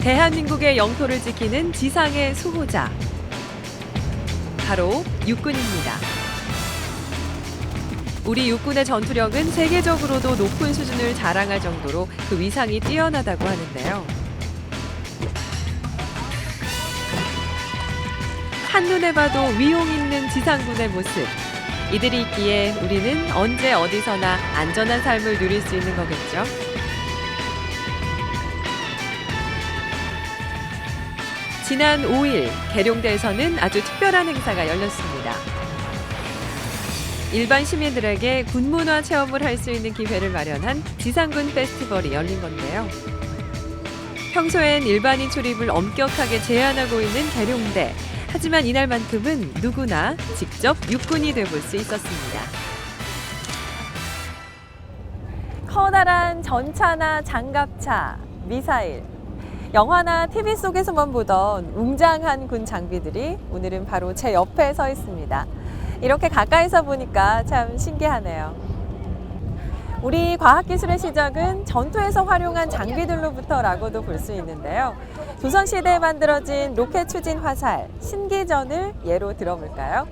대한민국의 영토를 지키는 지상의 수호자. 바로 육군입니다. 우리 육군의 전투력은 세계적으로도 높은 수준을 자랑할 정도로 그 위상이 뛰어나다고 하는데요. 한눈에 봐도 위용 있는 지상군의 모습. 이들이 있기에 우리는 언제 어디서나 안전한 삶을 누릴 수 있는 거겠죠. 지난 5일 계룡대에서는 아주 특별한 행사가 열렸습니다. 일반 시민들에게 군문화 체험을 할 수 있는 기회를 마련한 지상군 페스티벌이 열린 건데요. 평소엔 일반인 출입을 엄격하게 제한하고 있는 계룡대. 하지만 이날만큼은 누구나 직접 육군이 돼볼 수 있었습니다. 커다란 전차나 장갑차, 미사일. 영화나 TV 속에서만 보던 웅장한 군 장비들이 오늘은 바로 제 옆에 서 있습니다. 이렇게 가까이서 보니까 참 신기하네요. 우리 과학기술의 시작은 전투에서 활용한 장비들로부터라고도 볼 수 있는데요. 조선시대에 만들어진 로켓 추진 화살, 신기전을 예로 들어볼까요?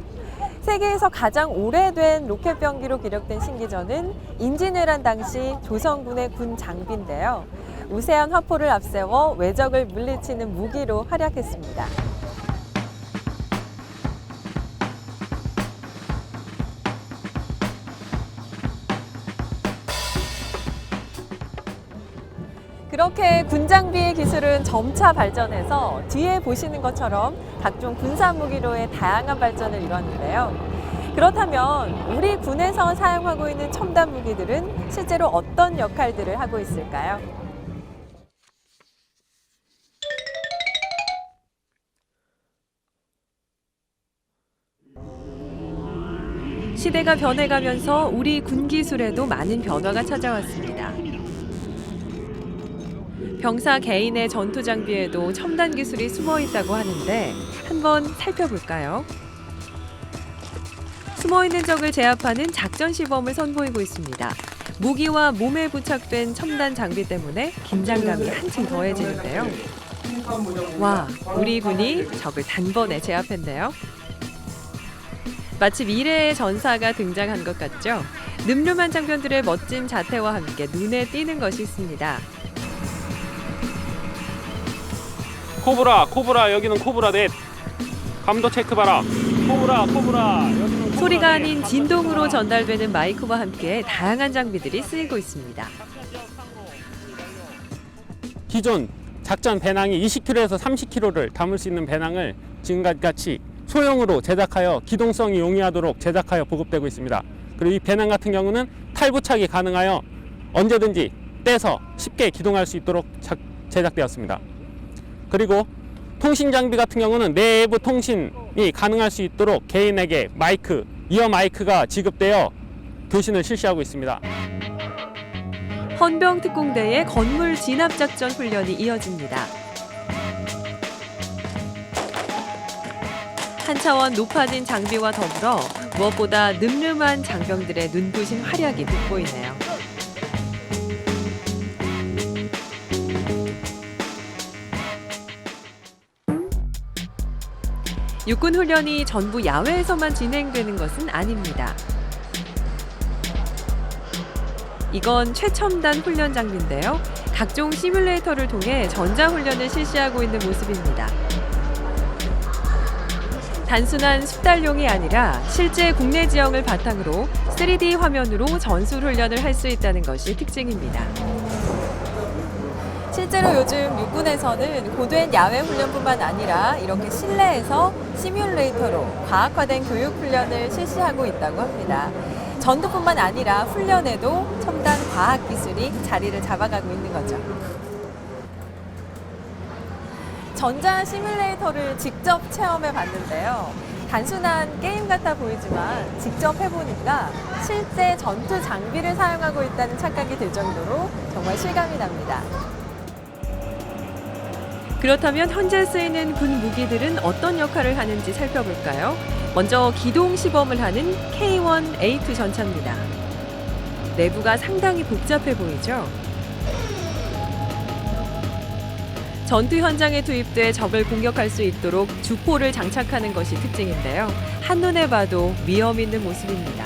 세계에서 가장 오래된 로켓 병기로 기록된 신기전은 임진왜란 당시 조선군의 군 장비인데요. 우세한 화포를 앞세워 외적을 물리치는 무기로 활약했습니다. 그렇게 군장비의 기술은 점차 발전해서 뒤에 보시는 것처럼 각종 군사 무기로의 다양한 발전을 이뤘는데요. 그렇다면 우리 군에서 사용하고 있는 첨단 무기들은 실제로 어떤 역할들을 하고 있을까요? 시대가 변해가면서 우리 군 기술에도 많은 변화가 찾아왔습니다. 병사 개인의 전투 장비에도 첨단 기술이 숨어 있다고 하는데 한번 살펴볼까요? 숨어 있는 적을 제압하는 작전 시범을 선보이고 있습니다. 무기와 몸에 부착된 첨단 장비 때문에 긴장감이 한층 더해지는데요. 와, 우리 군이 적을 단번에 제압했네요. 마치 미래의 전사가 등장한 것 같죠? 늠름한 장병들의 멋진 자태와 함께 눈에 띄는 것이 있습니다. 코브라 여기는 코브라 넷. 감도 체크 봐라. 코브라 여기는 코브라 소리가 넷. 아닌 진동으로 전달되는 마이크와 함께 다양한 장비들이 쓰이고 있습니다. 기존 작전 배낭이 20kg에서 30kg를 담을 수 있는 배낭을 지금같이 소형으로 제작하여 기동성이 용이하도록 제작하여 보급되고 있습니다. 그리고 이 배낭 같은 경우는 탈부착이 가능하여 언제든지 떼서 쉽게 기동할 수 있도록 제작되었습니다. 그리고 통신 장비 같은 경우는 내부 통신이 가능할 수 있도록 개인에게 마이크, 이어 마이크가 지급되어 교신을 실시하고 있습니다. 헌병특공대의 건물 진압작전 훈련이 이어집니다. 한 차원 높아진 장비와 더불어 무엇보다 늠름한 장병들의 눈부신 활약이 돋보이네요. 육군 훈련이 전부 야외에서만 진행되는 것은 아닙니다. 이건 최첨단 훈련 장비인데요. 각종 시뮬레이터를 통해 전자훈련을 실시하고 있는 모습입니다. 단순한 숙달용이 아니라 실제 국내 지형을 바탕으로 3D 화면으로 전술훈련을 할 수 있다는 것이 특징입니다. 실제로 요즘 육군에서는 고된 야외 훈련뿐만 아니라 이렇게 실내에서 시뮬레이터로 과학화된 교육 훈련을 실시하고 있다고 합니다. 전투뿐만 아니라 훈련에도 첨단 과학 기술이 자리를 잡아가고 있는 거죠. 전자 시뮬레이터를 직접 체험해 봤는데요. 단순한 게임 같아 보이지만 직접 해보니까 실제 전투 장비를 사용하고 있다는 착각이 들 정도로 정말 실감이 납니다. 그렇다면 현재 쓰이는 군 무기들은 어떤 역할을 하는지 살펴볼까요? 먼저 기동 시범을 하는 K1A2 전차입니다. 내부가 상당히 복잡해 보이죠? 전투 현장에 투입돼 적을 공격할 수 있도록 주포를 장착하는 것이 특징인데요. 한눈에 봐도 위험 있는 모습입니다.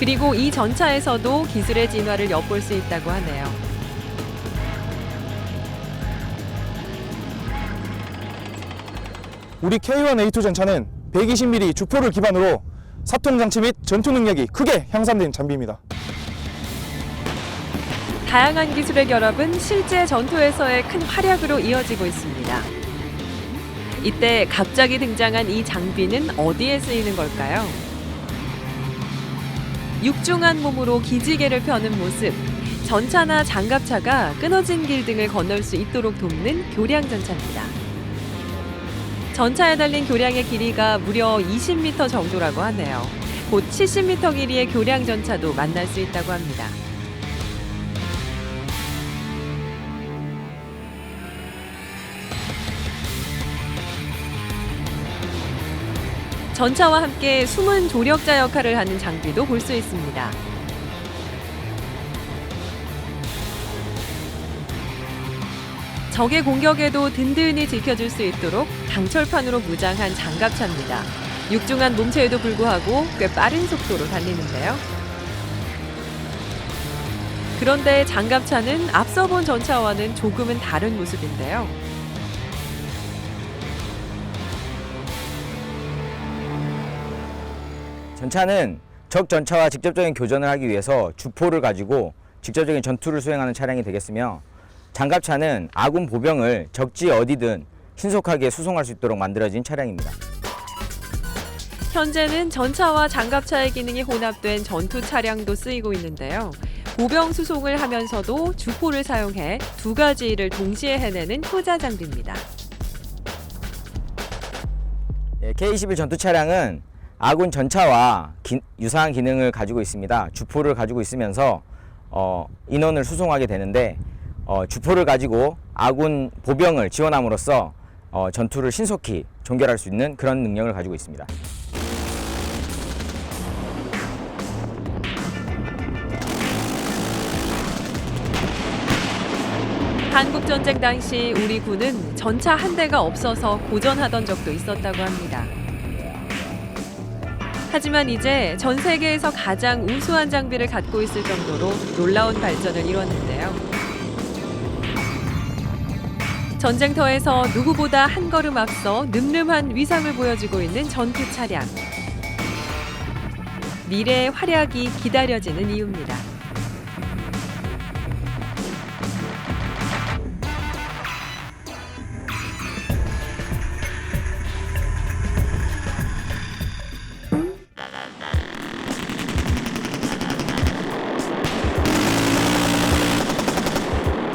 그리고 이 전차에서도 기술의 진화를 엿볼 수 있다고 하네요. 우리 K1A2 전차는 120mm 주포를 기반으로 사통 장치 및 전투 능력이 크게 향상된 장비입니다. 다양한 기술의 결합은 실제 전투에서의 큰 활약으로 이어지고 있습니다. 이때 갑자기 등장한 이 장비는 어디에 쓰이는 걸까요? 육중한 몸으로 기지개를 펴는 모습, 전차나 장갑차가 끊어진 길 등을 건널 수 있도록 돕는 교량전차입니다. 전차에 달린 교량의 길이가 무려 20m 정도라고 하네요. 곧 70m 길이의 교량전차도 만날 수 있다고 합니다. 전차와 함께 숨은 조력자 역할을 하는 장비도 볼 수 있습니다. 적의 공격에도 든든히 지켜줄 수 있도록 강철판으로 무장한 장갑차입니다. 육중한 몸체에도 불구하고 꽤 빠른 속도로 달리는데요. 그런데 장갑차는 앞서 본 전차와는 조금은 다른 모습인데요. 전차는 적 전차와 직접적인 교전을 하기 위해서 주포를 가지고 직접적인 전투를 수행하는 차량이 되겠으며, 장갑차는 아군 보병을 적지 어디든 신속하게 수송할 수 있도록 만들어진 차량입니다. 현재는 전차와 장갑차의 기능이 혼합된 전투 차량도 쓰이고 있는데요. 보병 수송을 하면서도 주포를 사용해 두 가지 일을 동시에 해내는 효자 장비입니다. K-21 전투 차량은 아군 전차와 유사한 기능을 가지고 있습니다. 주포를 가지고 있으면서 인원을 수송하게 되는데, 주포를 가지고 아군 보병을 지원함으로써 전투를 신속히 종결할 수 있는 그런 능력을 가지고 있습니다. 한국전쟁 당시 우리 군은 전차 한 대가 없어서 고전하던 적도 있었다고 합니다. 하지만 이제 전 세계에서 가장 우수한 장비를 갖고 있을 정도로 놀라운 발전을 이뤘는데요. 전쟁터에서 누구보다 한 걸음 앞서 늠름한 위상을 보여주고 있는 전투 차량. 미래의 활약이 기다려지는 이유입니다.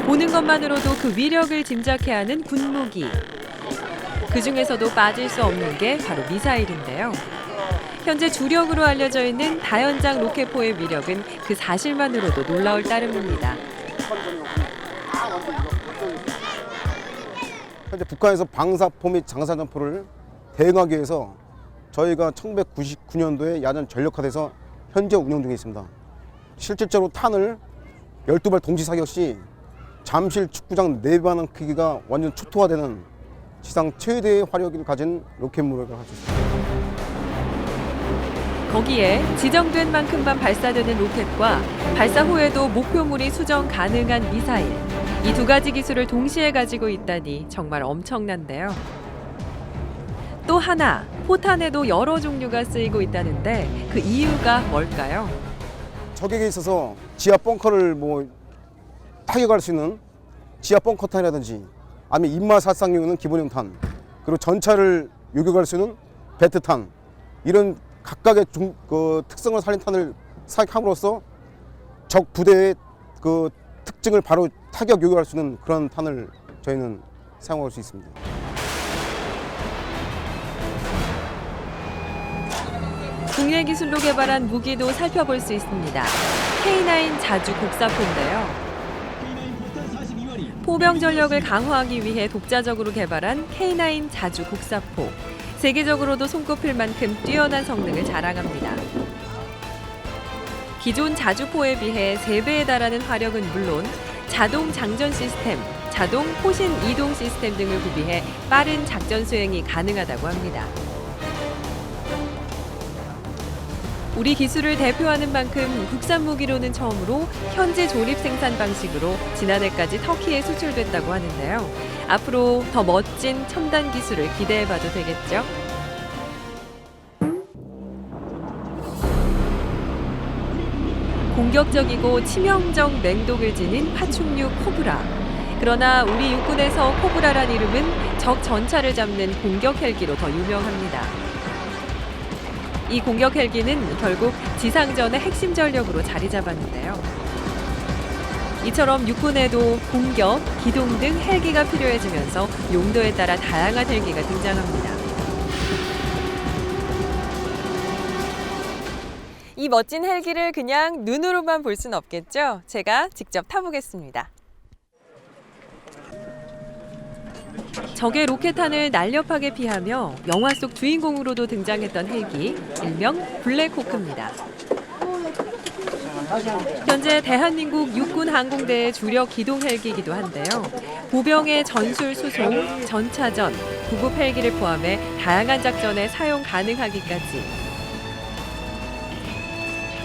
보는 것만으로도 그 위력을 짐작케 하는 군무기. 그 중에서도 빠질 수 없는 게 바로 미사일인데요. 현재 주력으로 알려져 있는 다연장 로켓포의 위력은 그 사실만으로도 놀라울 따름입니다. 현재 북한에서 방사포 및 장사전포를 대응하기 위해서 저희가 1999년도에 야전 전력화돼서 현재 운영 중에 있습니다. 실질적으로 탄을 12발 동시 사격 시 잠실 축구장 4배만한 크기가 완전 초토화되는 지상 최대의 화력을 가진 로켓물을 할 수 있습니다. 거기에 지정된 만큼만 발사되는 로켓과 발사 후에도 목표물이 수정 가능한 미사일. 이 두 가지 기술을 동시에 가지고 있다니 정말 엄청난데요. 또 하나, 포탄에도 여러 종류가 쓰이고 있다는데 그 이유가 뭘까요? 적에게 있어서 지하 벙커를 타격할 수 있는 지하 벙커탄이라든지 아니면 입마 살상용은 기본형 탄, 그리고 전차를 요격할 수 있는 배트탄, 이런 각각의 특성을 살린 탄을 사격함으로써 적 부대의 그 특징을 바로 타격 요격할 수 있는 그런 탄을 저희는 사용할 수 있습니다. 국내 기술로 개발한 무기도 살펴볼 수 있습니다. K9 자주 곡사포인데요. 포병 전력을 강화하기 위해 독자적으로 개발한 K9 자주 곡사포. 세계적으로도 손꼽힐 만큼 뛰어난 성능을 자랑합니다. 기존 자주포에 비해 3배에 달하는 화력은 물론 자동 장전 시스템, 자동 포신 이동 시스템 등을 구비해 빠른 작전 수행이 가능하다고 합니다. 우리 기술을 대표하는 만큼 국산 무기로는 처음으로 현지 조립 생산 방식으로 지난해까지 터키에 수출됐다고 하는데요. 앞으로 더 멋진 첨단 기술을 기대해봐도 되겠죠? 공격적이고 치명적 맹독을 지닌 파충류 코브라. 그러나 우리 육군에서 코브라란 이름은 적 전차를 잡는 공격 헬기로 더 유명합니다. 이 공격 헬기는 결국 지상전의 핵심 전력으로 자리 잡았는데요. 이처럼 육군에도 공격, 기동 등 헬기가 필요해지면서 용도에 따라 다양한 헬기가 등장합니다. 이 멋진 헬기를 그냥 눈으로만 볼 순 없겠죠? 제가 직접 타보겠습니다. 적의 로켓탄을 날렵하게 피하며 영화 속 주인공으로도 등장했던 헬기, 일명 블랙호크입니다. 현재 대한민국 육군 항공대의 주력 기동 헬기이기도 한데요. 보병의 전술 수송, 전차전, 구급 헬기를 포함해 다양한 작전에 사용 가능하기까지.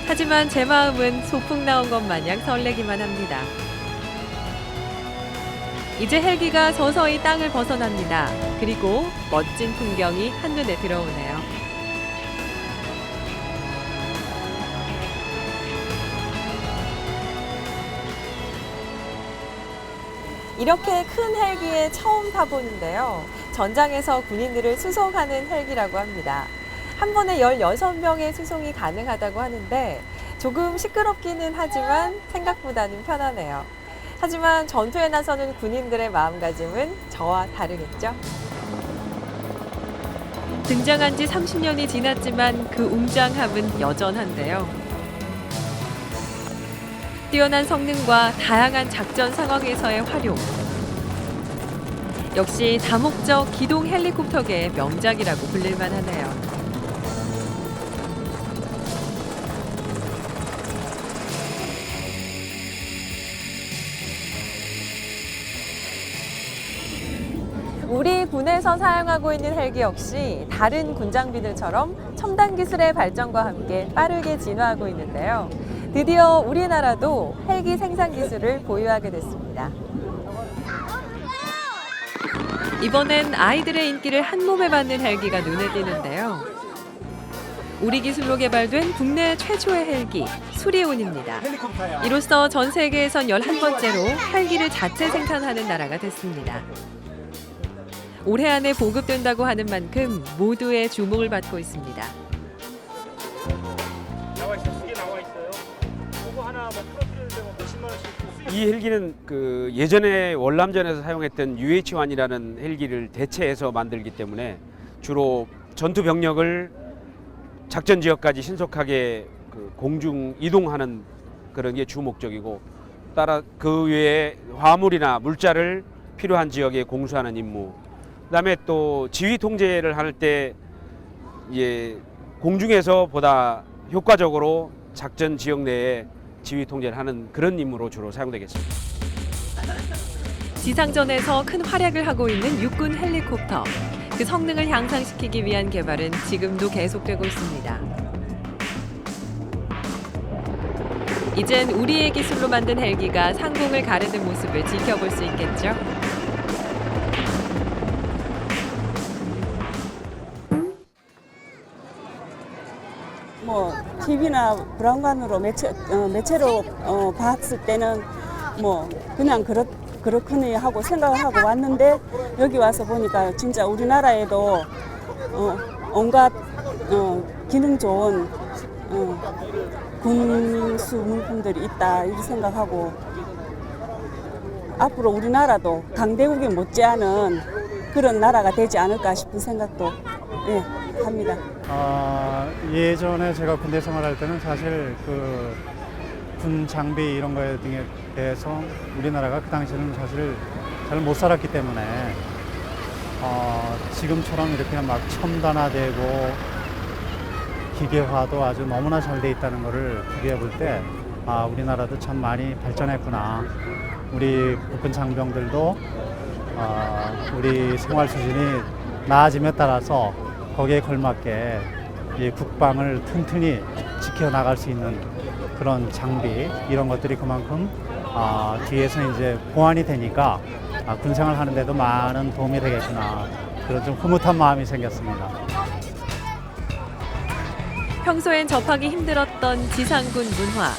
하지만 제 마음은 소풍 나온 것 마냥 설레기만 합니다. 이제 헬기가 서서히 땅을 벗어납니다. 그리고 멋진 풍경이 한눈에 들어오네요. 이렇게 큰 헬기에 처음 타보는데요. 전장에서 군인들을 수송하는 헬기라고 합니다. 한 번에 16명의 수송이 가능하다고 하는데 조금 시끄럽기는 하지만 생각보다는 편하네요. 하지만 전투에 나서는 군인들의 마음가짐은 저와 다르겠죠? 등장한 지 30년이 지났지만 그 웅장함은 여전한데요. 뛰어난 성능과 다양한 작전 상황에서의 활용. 역시 다목적 기동 헬리콥터계의 명작이라고 불릴만 하네요. 우리 군에서 사용하고 있는 헬기 역시 다른 군 장비들처럼 첨단 기술의 발전과 함께 빠르게 진화하고 있는데요. 드디어 우리나라도 헬기 생산 기술을 보유하게 됐습니다. 이번엔 아이들의 인기를 한몸에 받는 헬기가 눈에 띄는데요. 우리 기술로 개발된 국내 최초의 헬기, 수리온입니다. 이로써 전 세계에선 11번째로 헬기를 자체 생산하는 나라가 됐습니다. 올해 안에 보급된다고 하는 만큼 모두의 주목을 받고 있습니다. 이 헬기는 그 예전에 월남전에서 사용했던 UH-1이라는 헬기를 대체해서 만들기 때문에 주로 전투 병력을 작전 지역까지 신속하게 그 공중 이동하는 그런 게 주 목적이고, 따라 그 외에 화물이나 물자를 필요한 지역에 공수하는 임무, 그다음에 또 지휘 통제를 할 때 공중에서 보다 효과적으로 작전 지역 내에 지휘 통제를 하는 그런 임무로 주로 사용되겠습니다. 지상전에서 큰 활약을 하고 있는 육군 헬리콥터. 그 성능을 향상시키기 위한 개발은 지금도 계속되고 있습니다. 이젠 우리의 기술로 만든 헬기가 상공을 가르는 모습을 지켜볼 수 있겠죠? 뭐 TV나 브라운관으로 매체로 봤을 때는 뭐 그냥 그렇거니 하고 생각을 하고 왔는데, 여기 와서 보니까 진짜 우리나라에도 온갖 기능 좋은 군수 물품들이 있다 이렇게 생각하고, 앞으로 우리나라도 강대국이 못지않은 그런 나라가 되지 않을까 싶은 생각도 합니다. 예전에 제가 군대 생활할 때는 사실 그 군 장비 이런 거에 대해서 우리나라가 그 당시에는 사실 잘 못 살았기 때문에 지금처럼 이렇게 막 첨단화되고 기계화도 아주 너무나 잘 돼 있다는 것을 비교해 볼 때 우리나라도 참 많이 발전했구나. 우리 국군 장병들도 우리 생활 수준이 나아짐에 따라서 거기에 걸맞게 이 국방을 튼튼히 지켜나갈 수 있는 그런 장비 이런 것들이 그만큼 뒤에서 이제 보완이 되니까 군생활 하는데도 많은 도움이 되겠구나. 그런 좀 흐뭇한 마음이 생겼습니다. 평소엔 접하기 힘들었던 지상군 문화,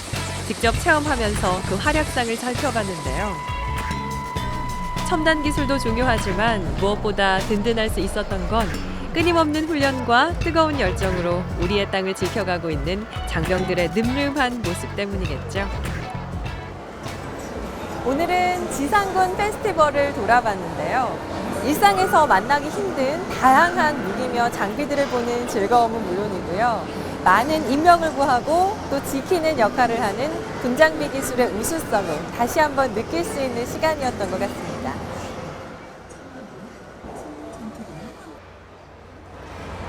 직접 체험하면서 그 활약상을 살펴봤는데요. 첨단 기술도 중요하지만 무엇보다 든든할 수 있었던 건 끊임없는 훈련과 뜨거운 열정으로 우리의 땅을 지켜가고 있는 장병들의 늠름한 모습 때문이겠죠. 오늘은 지상군 페스티벌을 돌아봤는데요. 일상에서 만나기 힘든 다양한 무기며 장비들을 보는 즐거움은 물론이고요. 많은 인명을 구하고 또 지키는 역할을 하는 군장비 기술의 우수성을 다시 한번 느낄 수 있는 시간이었던 것 같습니다.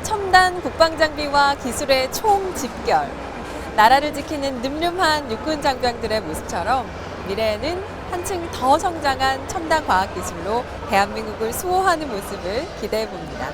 첨단 국방장비와 기술의 총집결, 나라를 지키는 늠름한 육군 장병들의 모습처럼 미래에는 한층 더 성장한 첨단 과학기술로 대한민국을 수호하는 모습을 기대해 봅니다.